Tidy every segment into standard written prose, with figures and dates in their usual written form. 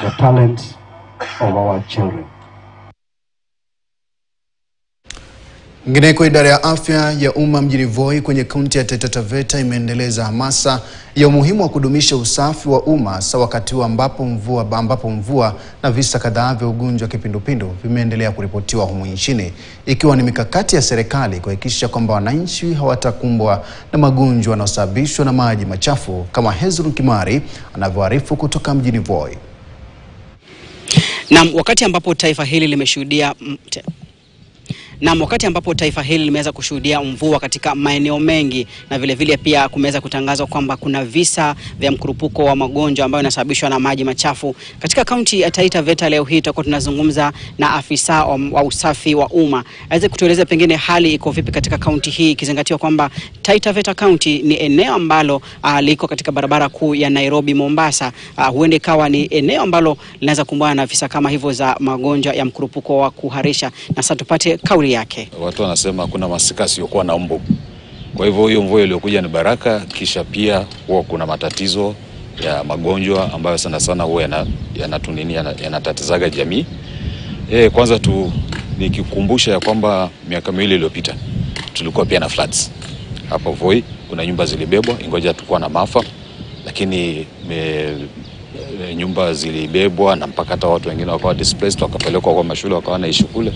the talents of our children. Ngineko, idara ya afya ya umma mjini Voi kwenye kaunti ya Taita Taveta imeendeleza hamasa ya umuhimu wa kudumisha usafi wa umma sawa wakati ambapo mvua na visa kadhaa vya ugonjwa wa kipindupindu vimeendelea kuripotiwa humu nchini, ikiwa ni mikakati ya serikali kuhakikisha kwamba wananchi hawatakumbwa na magonjwa yanayosababishwa na maji machafu, kama Hezron Kimari anavyoarifu kutoka mjini Voi. Wakati ambapo taifa hili limeweza kushuhudia mvua katika maeneo mengi, na vile vile pia kumeweza kutangazwa kwamba kuna visa vya mkurupuko wa magonjwa ambayo yanasababishwa na maji machafu katika kaunti ya Taita Taveta. Leo hii tutakuwa tunazungumza na afisa wa usafi wa umma aweze kutueleza pengine hali iko vipi katika kaunti hii, ikizingatiwa kwamba Taita Taveta County ni eneo ambalo liko katika barabara kuu ya Nairobi Mombasa. Huenda ikawa ni eneo ambalo linaweza kumbana na visa kama hivyo za magonjwa ya mkurupuko wa kuharisha, na sasa tupate kauli yake. Watu wanasema kuna masika siokuwa na mbu. Kwa hivyo hiyo mvua iliyokuja ni baraka. Kisha pia huwa kuna matatizo ya magonjwa ambayo sana sana huwa yanatatizaga jamii. Kwanza tu nikikumbusha ya kwamba miaka miwili iliyopita tulikuwa pia na floods hapa Voi. Kuna nyumba zilibebwa, ingoja tulikuwa na maafa, lakini nyumba zilibebwa na mpaka hata watu wengine wakawa displaced, wakapelekwa kwa mashule, wakawa naishi kule.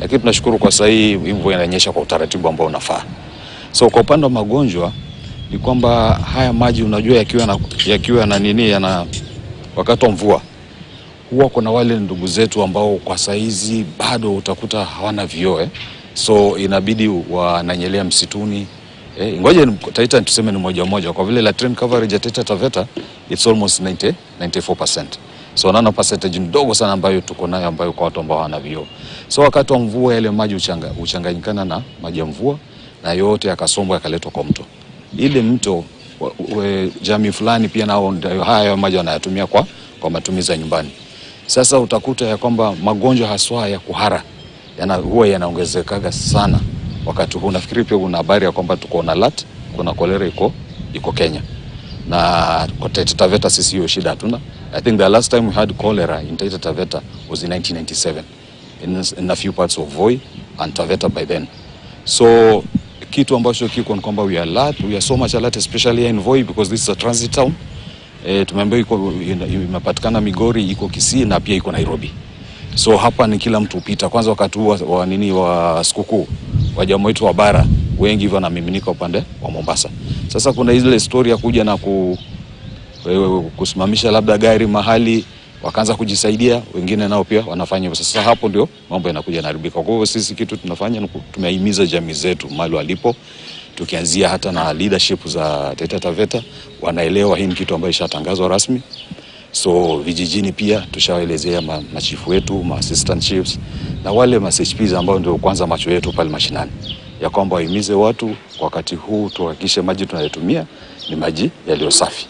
Lakini tunashukuru kwa sasa hii mvua inanyesha kwa utaratibu ambao unafaa. So kwa upande wa magonjwa ni kwamba haya maji unajua yakiwa na wakati wa mvua huwa kuna wale ndugu zetu ambao kwa saizi bado utakuta hawana vioo. So inabidi wananyelea msituni. Ngoja Taita tuseme ni moja kwa vile latrine coverage ya Taita Taveta it's almost 94%. So nana percentage ndogo sana ambayo tuko nayo ambayo kwa watu ambao hawana vioo. So wakati wa mvua yale maji uchanganyikana na maji ya mvua na yote yakasombwa yakaletwa kwa mto. Ile mto jamii fulani pia nao haya maji wanayatumia kwa matumizi ya nyumbani. Sasa utakuta ya kwamba magonjwa haswa ya kuhara huwa yanaongezeka sana wakati huu. Nafikiri pia kuna habari ya kwamba tuko na alert, kuna kolera iko Kenya. Na kwa Taita Taveta sisi hiyo shida hatuna. I think the last time we had cholera in Taita Taveta was in 1997 in a few parts of Voi and Taveta by then. So kitu ambacho kiko ni kwamba we are so much alert, especially in Voi because this is a transit town. Tumeambiwa imepatikana Migori, iko Kisii na pia iko Nairobi. So hapa ni kila mtu upita. Kwanza wakati wa sikukuu wajamaa wetu wa bara wengi hivyo na miminika upande wa Mombasa. Sasa kuna ile story ya kuja na kusimamisha labda gari mahali wakaanza kujisaidia, wengine nao pia wanafanya hivyo. Sasa hapo ndio mambo yanakuja yanaribika. Kwa hivyo sisi kitu tunafanya ni tumehimiza jamii zetu mahali walipo, tukianzia hata na leadership za Taita Taveta wanaelewa hii kitu ambayo ishatangazwa rasmi. So vijijini pia tushawaelezea machifu wetu, assistant chiefs na wale ma-CHPs ambao ndio kwanza macho yetu pale mashinani, ya kwamba wahimize watu wakati huu tuhakikishe maji tunayotumia ni maji yaliyo safi.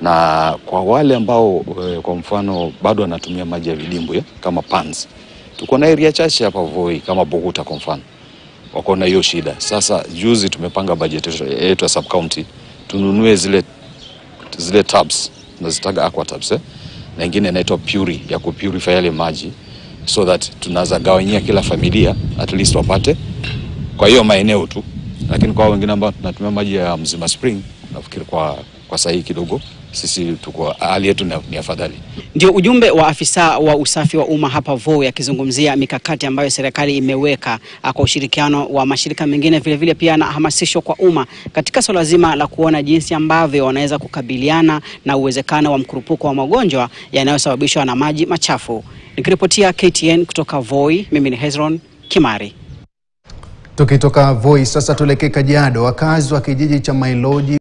Na kwa wale ambao kwa mfano bado wanatumia maji ya vidimbwi kama pans, tuko na area chache hapa Voi kama Boguta kwa mfano wako na hiyo shida. Sasa juzi tumepanga budget yetu ya sub county tununue zile tubs, tunazitaga aqua tubs na nyingine inaitwa Puri ya kupurify yale maji, so that tunaweza gawanyia kila familia at least wapate kwa hiyo maeneo tu. Lakini kwa wengine ambao tunatumia maji ya Mzima Spring, nafikiri kwa sahihi kidogo sisi tuko hali yetu ni afadhali. Ndio ujumbe wa afisa wa usafi wa umma hapa Voi akizungumzia mikakati ambayo serikali imeweka kwa ushirikiano wa mashirika mengine, vile vile pia na hamasisho kwa umma katika swala zima la kuona jinsi ambavyo wanaweza kukabiliana na uwezekano wa mkurupuko wa magonjwa yanayosababishwa na maji machafu. Nikiripotia KTN kutoka Voi, mimi ni Hezron Kimari. Tukitoka Voi sasa tulekee Kajiado. Wakazi wa kijiji cha Mailoji